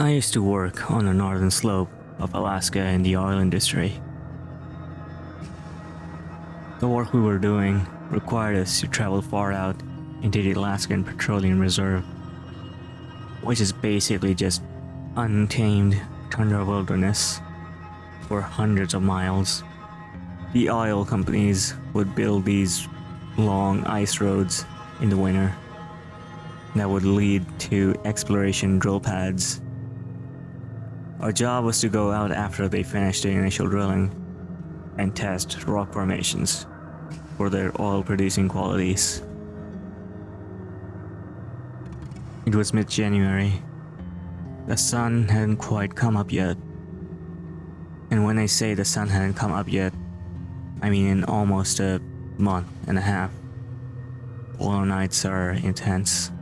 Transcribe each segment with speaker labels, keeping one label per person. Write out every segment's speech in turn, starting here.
Speaker 1: I used to work on the northern slope of Alaska in the oil industry. The work we were doing required us to travel far out into the Alaskan Petroleum Reserve, which is basically just untamed tundra wilderness for hundreds of miles. The oil companies would build these long ice roads in the winter that would lead to exploration drill pads. Our job was to go out after they finished the initial drilling and test rock formations for their oil-producing qualities. It was mid-January. The sun hadn't quite come up yet. And when I say the sun hadn't come up yet, I mean in almost a month and a half. Polar nights are intense.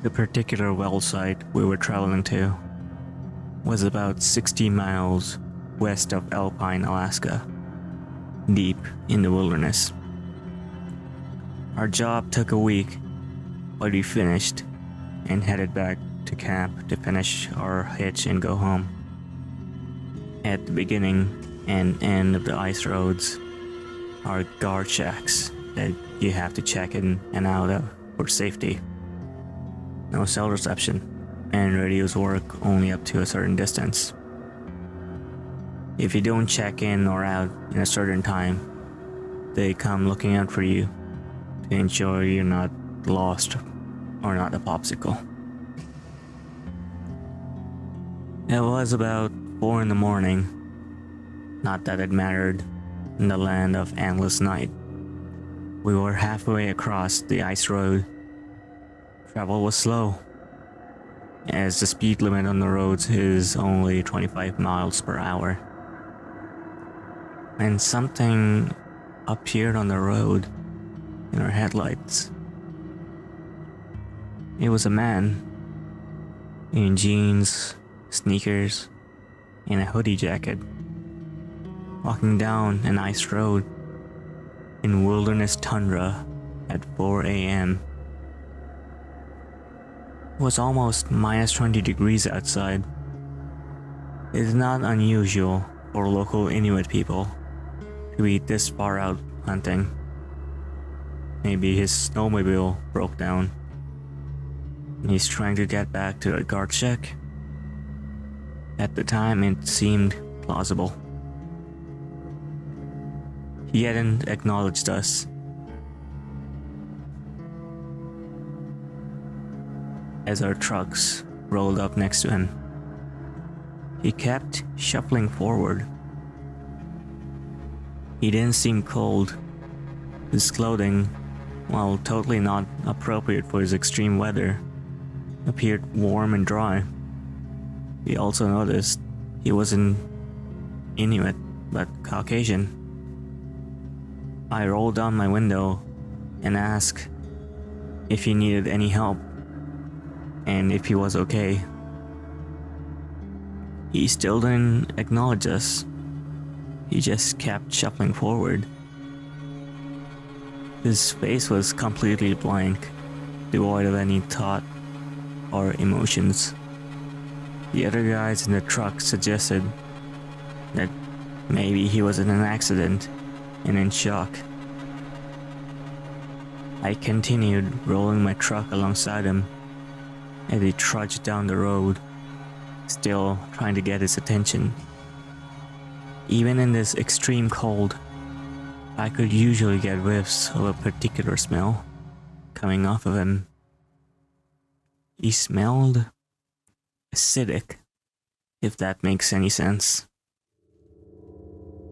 Speaker 1: The particular well site we were traveling to was about 60 miles west of Alpine, Alaska, deep in the wilderness. Our job took a week, but we finished and headed back to camp to finish our hitch and go home. At the beginning and end of the ice roads are guard shacks that you have to check in and out of for safety. No cell reception, and radios work only up to a certain distance. If you don't check in or out in a certain time, they come looking out for you to ensure you're not lost or not a popsicle. It was about 4 in the morning. Not that it mattered in the land of endless night. We were halfway across the ice road. Travel was slow, as the speed limit on the roads is only 25 miles per hour. And something appeared on the road in our headlights. It was a man in jeans, sneakers, and a hoodie jacket, walking down an ice road in wilderness tundra at 4 a.m. It was almost minus 20 degrees outside. It is not unusual for local Inuit people to be this far out hunting. Maybe his snowmobile broke down and he's trying to get back to the guard shack. At the time, it seemed plausible. He hadn't acknowledged us. As our trucks rolled up next to him, he kept shuffling forward. He didn't seem cold. His clothing, while totally not appropriate for his extreme weather, appeared warm and dry. We also noticed he wasn't Inuit, but Caucasian. I rolled down my window and asked if he needed any help and if he was okay. He still didn't acknowledge us. He just kept shuffling forward. His face was completely blank, devoid of any thought or emotions. The other guys in the truck suggested that maybe he was in an accident and in shock. I continued rolling my truck alongside him as he trudged down the road, still trying to get his attention. Even in this extreme cold, I could usually get whiffs of a particular smell coming off of him. He smelled acidic, if that makes any sense.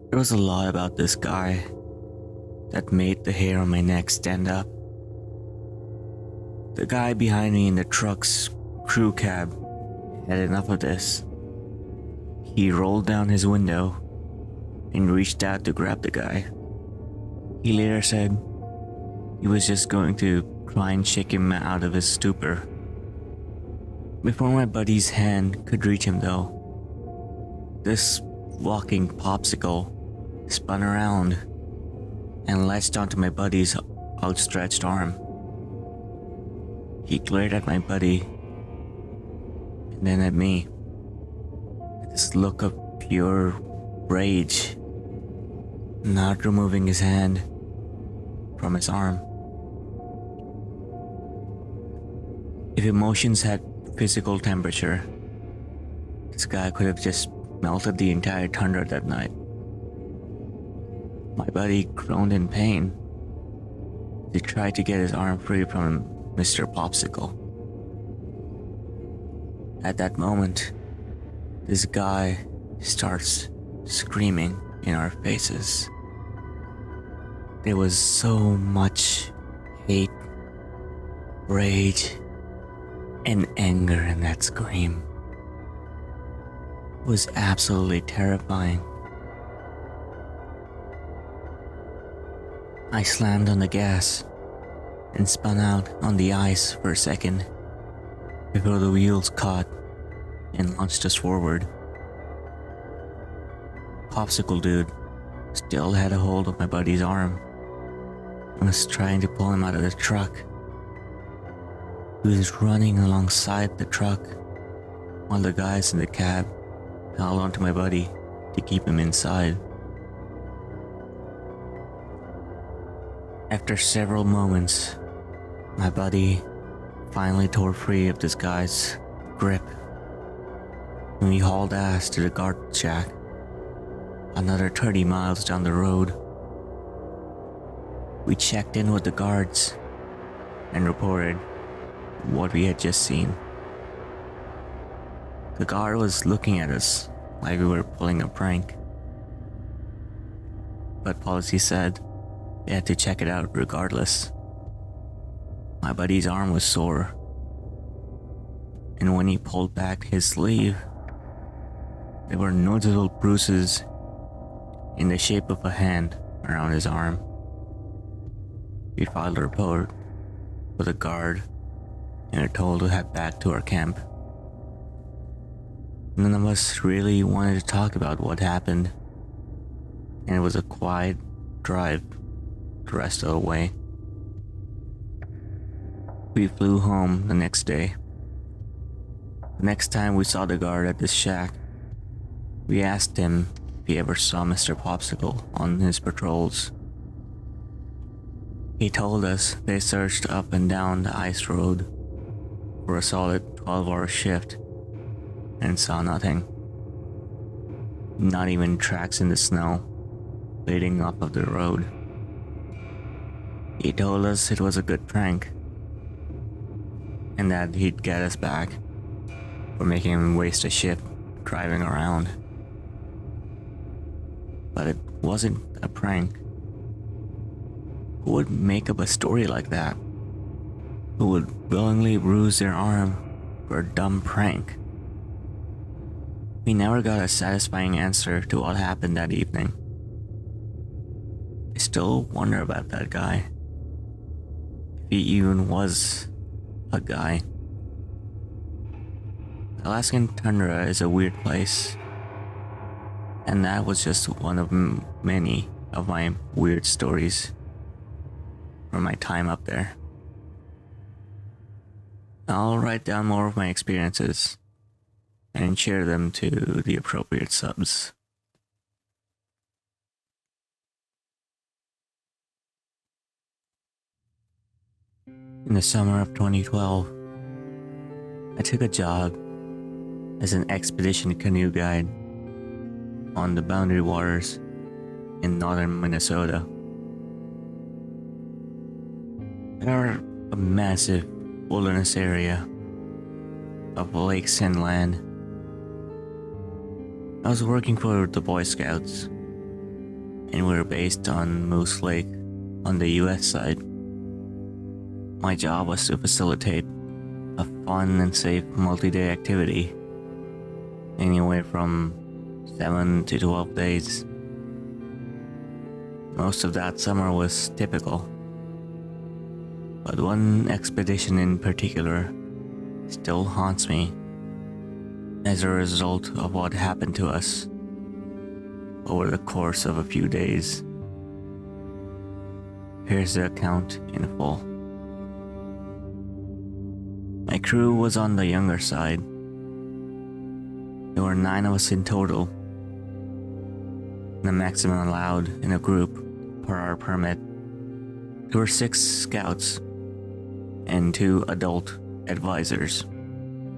Speaker 1: There was a lot about this guy that made the hair on my neck stand up. The guy behind me in the truck's crew cab had enough of this. He rolled down his window and reached out to grab the guy. He later said he was just going to try and shake him out of his stupor. Before my buddy's hand could reach him though, this walking popsicle spun around and latched onto my buddy's outstretched arm. He glared at my buddy and then at me. This look of pure rage, not removing his hand from his arm. If emotions had physical temperature, this guy could have just melted the entire tundra that night. My buddy groaned in pain. He tried to get his arm free from Mr. Popsicle. At that moment, this guy starts screaming in our faces. There was so much hate, rage, and anger in that scream. It was absolutely terrifying. I slammed on the gas and spun out on the ice for a second before the wheels caught and launched us forward. Popsicle Dude still had a hold of my buddy's arm and was trying to pull him out of the truck. He was running alongside the truck while the guys in the cab held onto my buddy to keep him inside. After several moments, my buddy finally tore free of this guy's grip, and we hauled ass to the guard shack, another 30 miles down the road. We checked in with the guards and reported what we had just seen. The guard was looking at us like we were pulling a prank, but policy said they had to check it out regardless. My buddy's arm was sore, and when he pulled back his sleeve, there were noticeable bruises in the shape of a hand around his arm. We filed a report with a guard and are told to head back to our camp. None of us really wanted to talk about what happened, and it was a quiet drive the rest of the way. We flew home the next day. The next time we saw the guard at this shack, we asked him if he ever saw Mr. Popsicle on his patrols. He told us they searched up and down the ice road for a solid 12-hour shift and saw nothing. Not even tracks in the snow leading off of the road. He told us it was a good prank and that he'd get us back for making him waste a shift driving around. But it wasn't a prank. Who would make up a story like that? Who would willingly bruise their arm for a dumb prank? We never got a satisfying answer to what happened that evening. I still wonder about that guy. If he even was a guy. The Alaskan tundra is a weird place, and that was just one of many of my weird stories from my time up there. I'll write down more of my experiences and share them to the appropriate subs. In the summer of 2012, I took a job as an expedition canoe guide on the Boundary Waters in northern Minnesota. There are a massive wilderness area of lakes and land. I was working for the Boy Scouts, and we were based on Moose Lake on the US side. My job was to facilitate a fun and safe multi-day activity, anywhere from 7 to 12 days. Most of that summer was typical, but one expedition in particular still haunts me as a result of what happened to us over the course of a few days. Here's the account in full. My crew was on the younger side, There were 9 of us in total, the maximum allowed in a group per our permit. There were 6 scouts and 2 adult advisors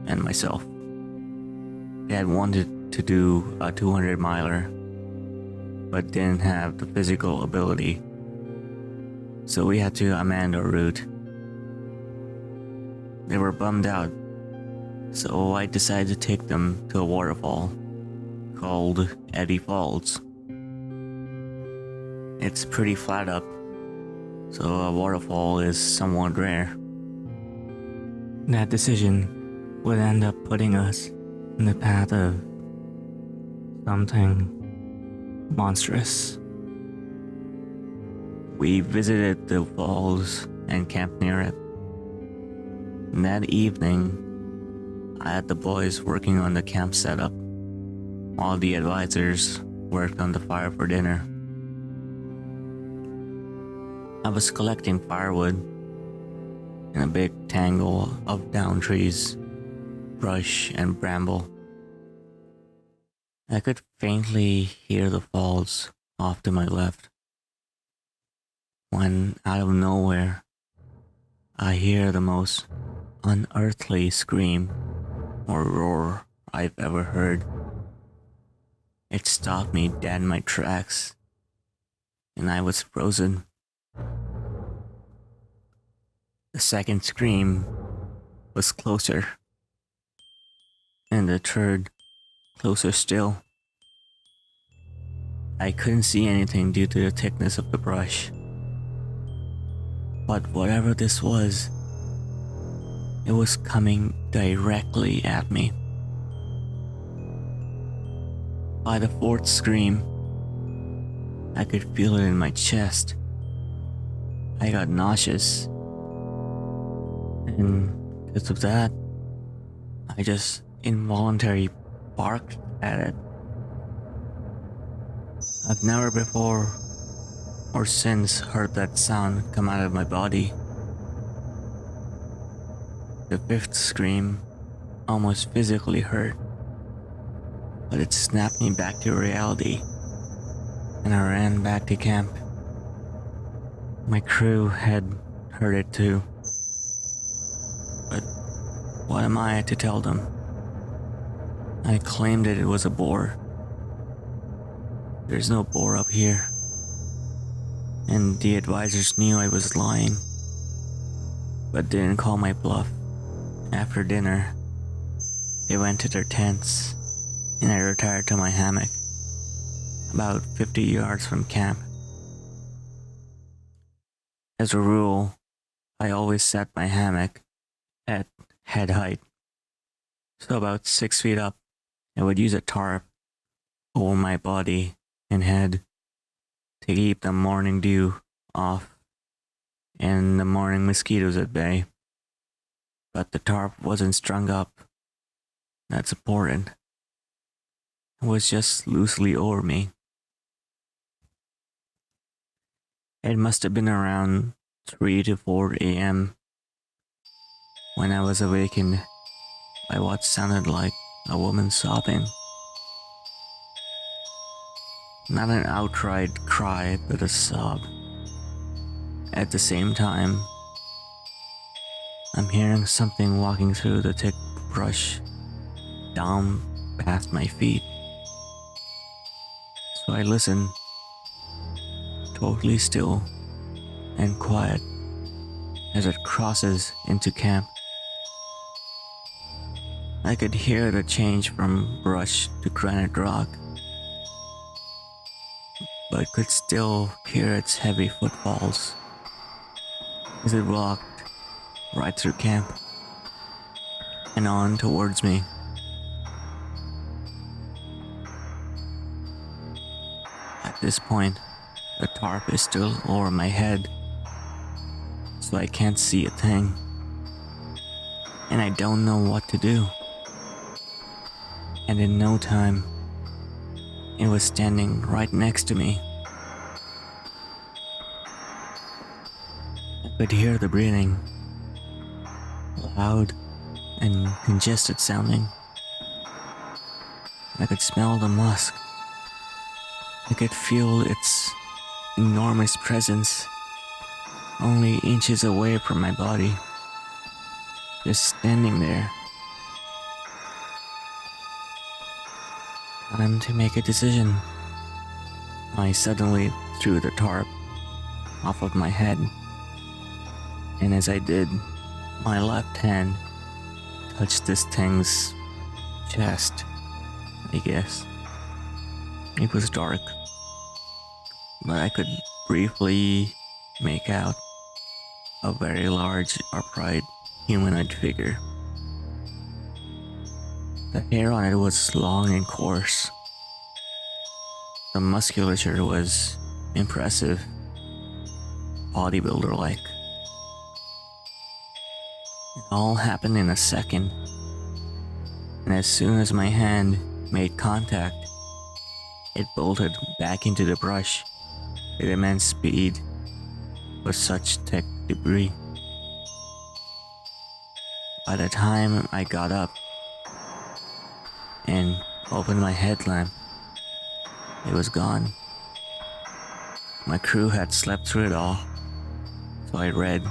Speaker 1: and myself. They had wanted to do a 200 miler but didn't have the physical ability, so we had to amend our route. They were bummed out, so I decided to take them to a waterfall called Eddy Falls. It's pretty flat up, so a waterfall is somewhat rare. That decision would end up putting us in the path of something monstrous. We visited the falls and camped near it. And that evening, I had the boys working on the camp setup, while the advisors worked on the fire for dinner. I was collecting firewood in a big tangle of down trees, brush, and bramble. I could faintly hear the falls off to my left, when out of nowhere, I hear the most unearthly scream or roar I've ever heard. It stopped me dead in my tracks, and I was frozen. The second scream was closer, and the third closer still. I couldn't see anything due to the thickness of the brush. But whatever this was, it was coming directly at me. By the fourth scream, I could feel it in my chest. I got nauseous, and because of that, I just involuntarily barked at it. I've never before or since heard that sound come out of my body. The fifth scream almost physically hurt, but it snapped me back to reality, and I ran back to camp. My crew had heard it too, but what am I to tell them? I claimed that it was a boar. There's no boar up here, and the advisors knew I was lying, but didn't call my bluff. After dinner, they went to their tents, and I retired to my hammock, about 50 yards from camp. As a rule, I always set my hammock at head height, so about 6 feet up. I would use a tarp over my body and head to keep the morning dew off and the morning mosquitoes at bay. But the tarp wasn't strung up. That's important. It was just loosely over me. It must have been around 3 to 4 a.m. when I was awakened by what sounded like a woman sobbing. Not an outright cry, but a sob. At the same time, I'm hearing something walking through the thick brush down past my feet. So I listen, totally still and quiet, as it crosses into camp. I could hear the change from brush to granite rock, but could still hear its heavy footfalls as it walked right through camp and on towards me. At this point, the tarp is still over my head, so I can't see a thing, and I don't know what to do. And in no time, it was standing right next to me. I could hear the breathing, loud and congested sounding. I could smell the musk. I could feel its enormous presence only inches away from my body, just standing there. Time to make a decision. I suddenly threw the tarp off of my head, and as I did, my left hand touched this thing's chest, I guess. It was dark, but I could briefly make out a very large, upright, humanoid figure. The hair on it was long and coarse. The musculature was impressive, bodybuilder-like. It all happened in a second, and as soon as my hand made contact, it bolted back into the brush with immense speed with such thick debris. By the time I got up and opened my headlamp, it was gone. My crew had slept through it all, so I read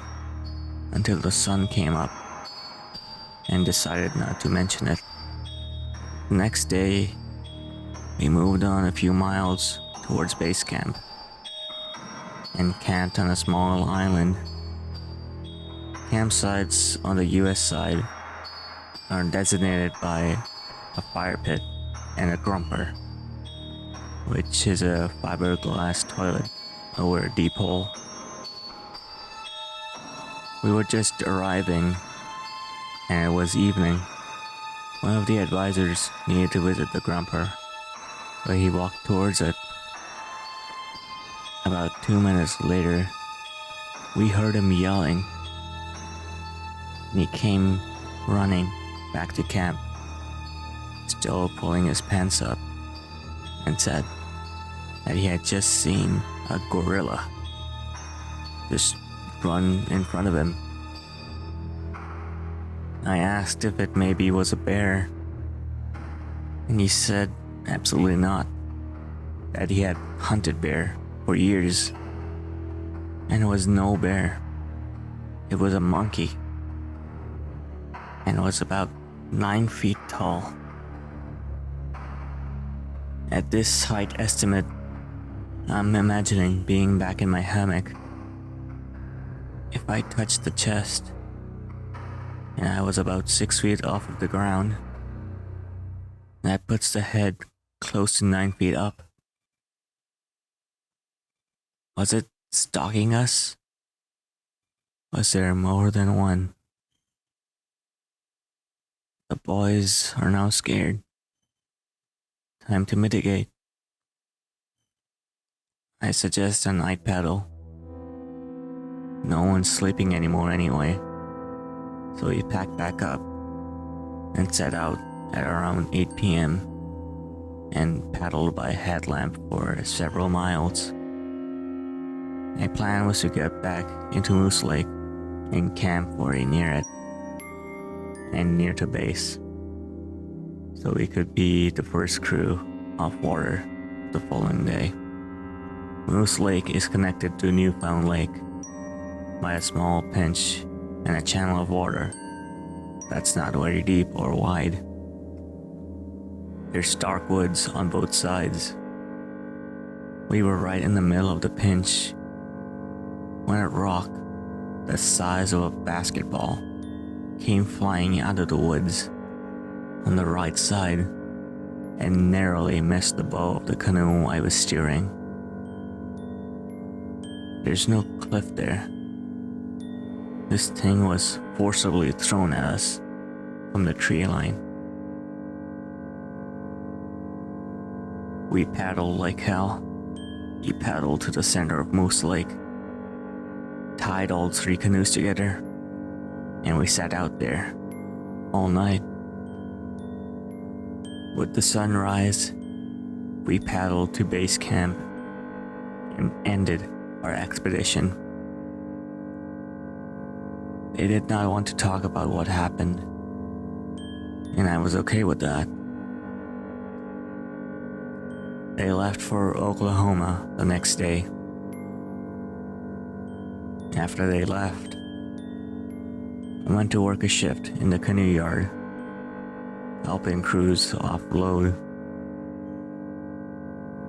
Speaker 1: until the sun came up and decided not to mention it. The next day, we moved on a few miles towards base camp and camped on a small island. Campsites on the US side are designated by a fire pit and a grumper, which is a fiberglass toilet over a deep hole. We were just arriving, and it was evening. One of the advisors needed to visit the grumper, so he walked towards it. About 2 minutes later, we heard him yelling, and he came running back to camp, still pulling his pants up, and said that he had just seen a gorilla just run in front of him. I asked if it maybe was a bear, and he said absolutely not, that he had hunted bear for years, and it was no bear. It was a monkey, and it was about 9 feet tall. At this height estimate, I'm imagining being back in my hammock. If I touched the chest, and I was about 6 feet off of the ground, that puts the head close to 9 feet up. Was it stalking us? Was there more than one? The boys are now scared. Time to mitigate. I suggest a night paddle. No one's sleeping anymore anyway, so we packed back up and set out at around 8 p.m. and paddled by headlamp for several miles. My plan was to get back into Moose Lake and camp very near it and near to base, so we could be the first crew off water the following day. Moose Lake is connected to Newfound Lake by a small pinch and a channel of water that's not very deep or wide. There's dark woods on both sides. We were right in the middle of the pinch when a rock the size of a basketball came flying out of the woods on the right side and narrowly missed the bow of the canoe I was steering. There's no cliff there. This thing was forcibly thrown at us from the tree line. We paddled like hell. We paddled to the center of Moose Lake, tied all 3 canoes together, and we sat out there all night. With the sunrise, we paddled to base camp and ended our expedition. They did not want to talk about what happened, and I was okay with that. They left for Oklahoma the next day. After they left, I went to work a shift in the canoe yard, helping crews offload.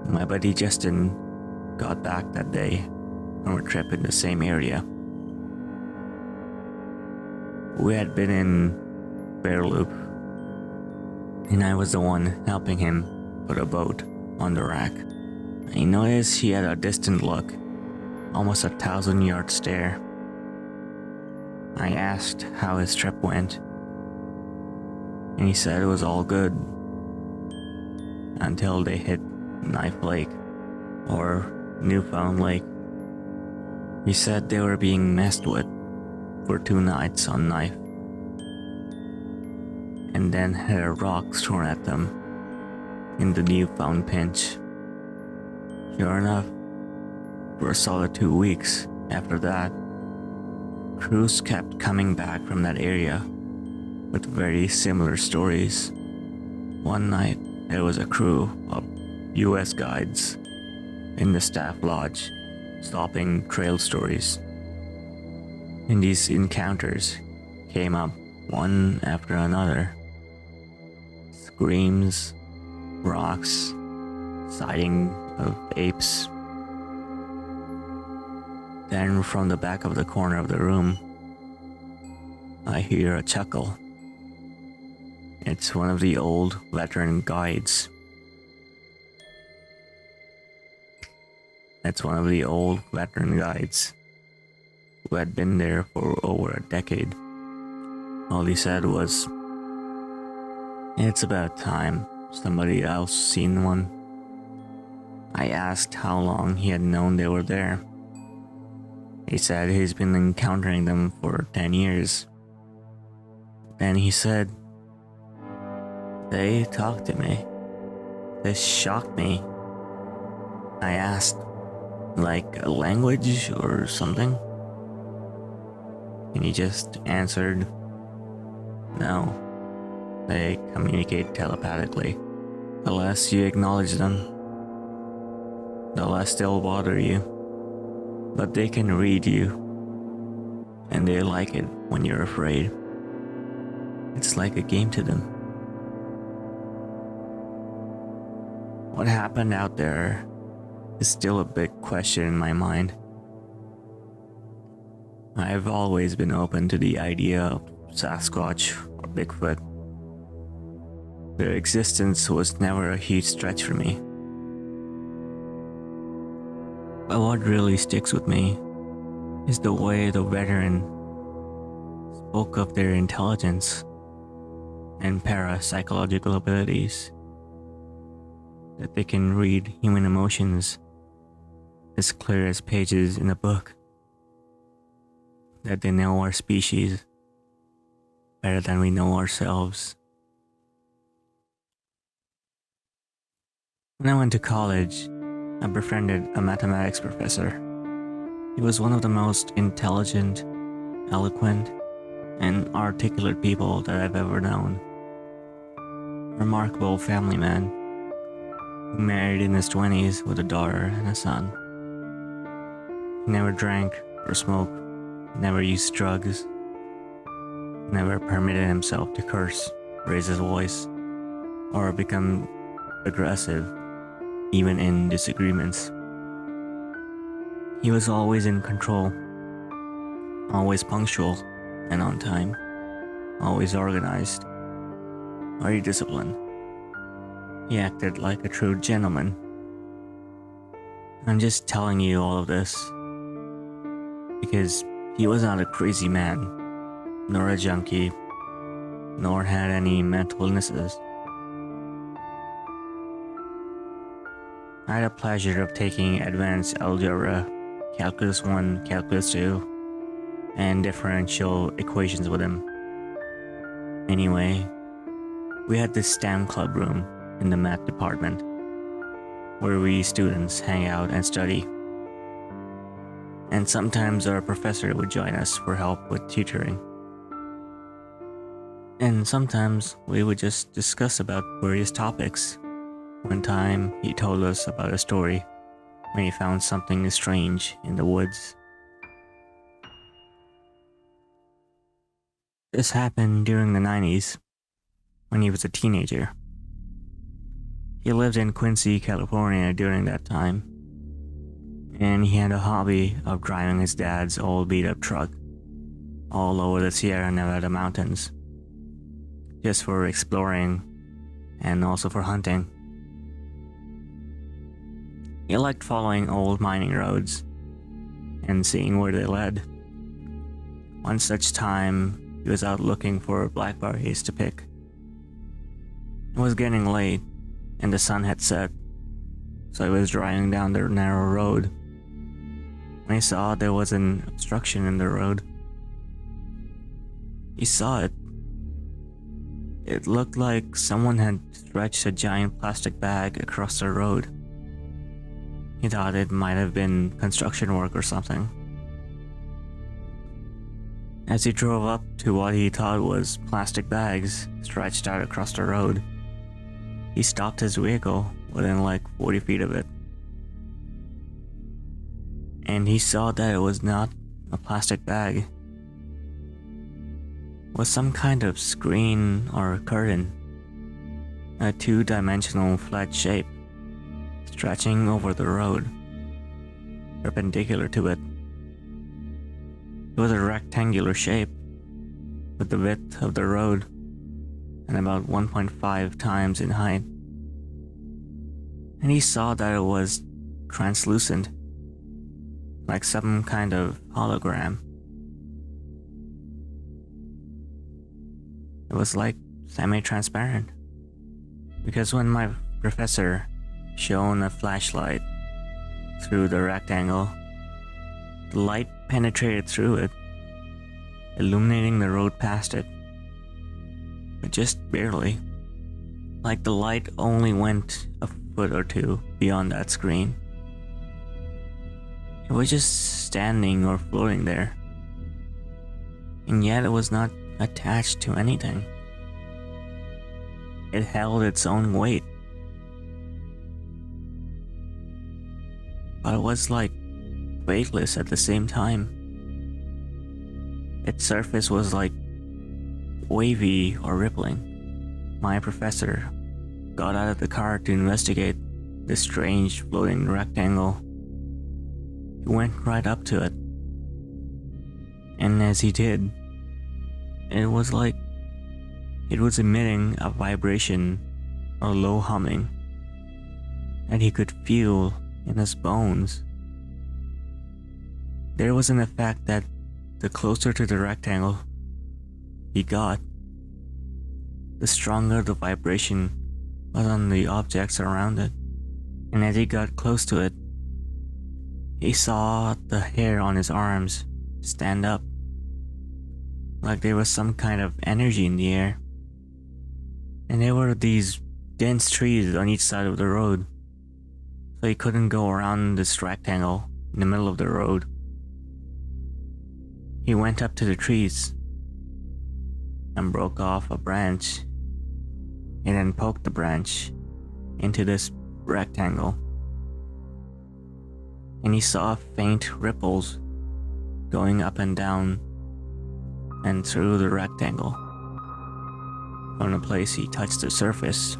Speaker 1: My buddy Justin got back that day from a trip in the same area. We had been in Bear Loop, and I was the one helping him put a boat on the rack. I noticed he had a distant look, almost 1,000-yard stare. I asked how his trip went, and he said it was all good until they hit Knife Lake, or Newfound Lake. He said they were being messed with for 2 nights on Knife, and then had rocks thrown at them in the Newfound Pinch. Sure enough, for a solid 2 weeks after that, crews kept coming back from that area with very similar stories. One night, there was a crew of US guides in the staff lodge stopping trail stories. And these encounters came up one after another. Screams, rocks, sighting of apes. Then from the back of the corner of the room, I hear a chuckle. It's one of the old veteran guides. Who had been there for over a decade. All he said was, "It's about time somebody else seen one." I asked how long he had known they were there. He said he's been encountering them for 10 years. Then he said, "They talked to me. This shocked me." I asked, "Like a language or something?" And he just answered, "No, they communicate telepathically. The less you acknowledge them, the less they'll bother you. But they can read you, and they like it when you're afraid. It's like a game to them." What happened out there is still a big question in my mind. I've always been open to the idea of Sasquatch or Bigfoot. Their existence was never a huge stretch for me. But what really sticks with me is the way the veteran spoke of their intelligence and parapsychological abilities, that they can read human emotions as clear as pages in a book, that they know our species better than we know ourselves. When I went to college, I befriended a mathematics professor. He was one of the most intelligent, eloquent, and articulate people that I've ever known. Remarkable family man, who married in his 20s with a daughter and a son. He never drank or smoked, never used drugs, never permitted himself to curse, raise his voice, or become aggressive, even in disagreements. He was always in control, always punctual and on time, always organized, very disciplined. He acted like a true gentleman. I'm just telling you all of this because he was not a crazy man, nor a junkie, nor had any mental illnesses. I had the pleasure of taking advanced algebra, calculus 1, calculus 2, and differential equations with him. Anyway, we had this STEM club room in the math department where we students hang out and study. And sometimes our professor would join us for help with tutoring. And sometimes we would just discuss about various topics, One time, he told us about a story when he found something strange in the woods. This happened during the 90s, when he was a teenager. He lived in Quincy, California during that time, and he had a hobby of driving his dad's old beat-up truck all over the Sierra Nevada mountains, just for exploring and also for hunting. He liked following old mining roads and seeing where they led. One such time, he was out looking for blackberries to pick. It was getting late and the sun had set, so he was driving down the narrow road when he saw there was an obstruction in the road. He saw it. It looked like someone had stretched a giant plastic bag across the road. He thought it might have been construction work or something. As he drove up to what he thought was plastic bags stretched out across the road, he stopped his vehicle within like 40 feet of it. And he saw that it was not a plastic bag. It was some kind of screen or curtain, a two-dimensional flat shape, stretching over the road, perpendicular to it. It was a rectangular shape, with the width of the road and about 1.5 times in height. And he saw that it was translucent, like some kind of hologram. It was like semi-transparent, because when my professor shone a flashlight through the rectangle, the light penetrated through it, illuminating the road past it, but just barely. Like the light only went a foot or two beyond that screen. It was just standing or floating there, and yet it was not attached to anything. It held its own weight, but it was like weightless at the same time. Its surface was like wavy or rippling. My professor got out of the car to investigate this strange floating rectangle. He went right up to it, and as he did, it was like it was emitting a vibration or low humming that he could feel in his bones. There was an effect that the closer to the rectangle he got, the stronger the vibration was on the objects around it. And as he got close to it, he saw the hair on his arms stand up, like there was some kind of energy in the air. And there were these dense trees on each side of the road, so he couldn't go around this rectangle in the middle of the road. He went up to the trees and broke off a branch and then poked the branch into this rectangle. And he saw faint ripples going up and down and through the rectangle from the place he touched the surface.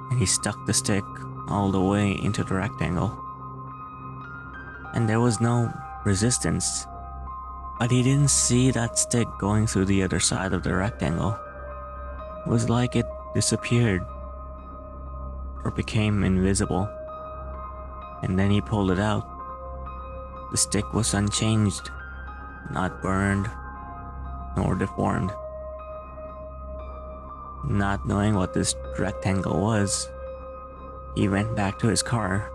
Speaker 1: And he stuck the stick all the way into the rectangle. And there was no resistance, but he didn't see that stick going through the other side of the rectangle. It was like it disappeared or became invisible. And then he pulled it out. The stick was unchanged, not burned nor deformed. Not knowing what this rectangle was, he went back to his car,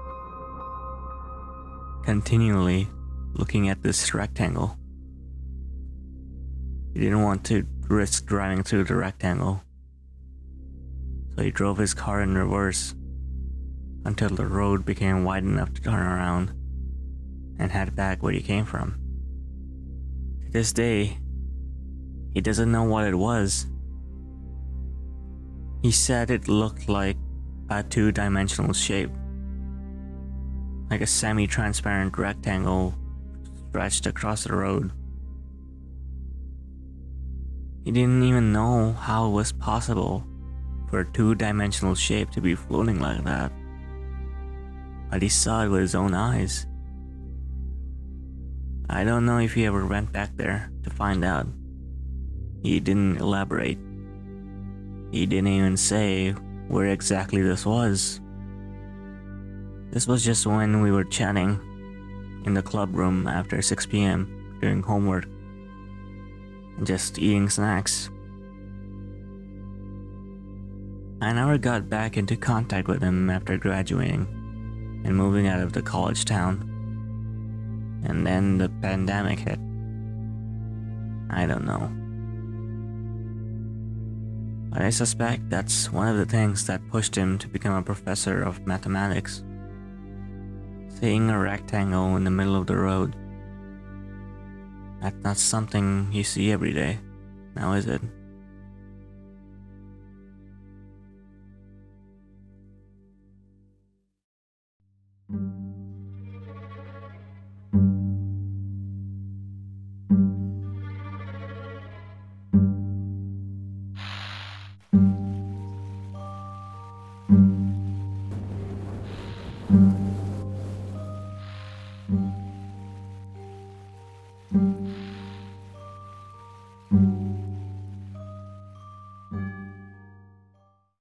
Speaker 1: continually looking at this rectangle. He didn't want to risk driving through the rectangle, so he drove his car in reverse until the road became wide enough to turn around and head back where he came from. To this day, he doesn't know what it was. He said it looked like a two-dimensional shape, like a semi-transparent rectangle stretched across the road. He didn't even know how it was possible for a two-dimensional shape to be floating like that, but he saw it with his own eyes. I don't know if he ever went back there to find out. He didn't elaborate. He didn't even say where exactly this was. This was just when we were chatting in the club room after 6 p.m. doing homework and just eating snacks. I never got back into contact with him after graduating and moving out of the college town. And then the pandemic hit. I don't know. But I suspect that's one of the things that pushed him to become a professor of mathematics. Seeing a rectangle in the middle of the road. That's not something you see every day, now is it?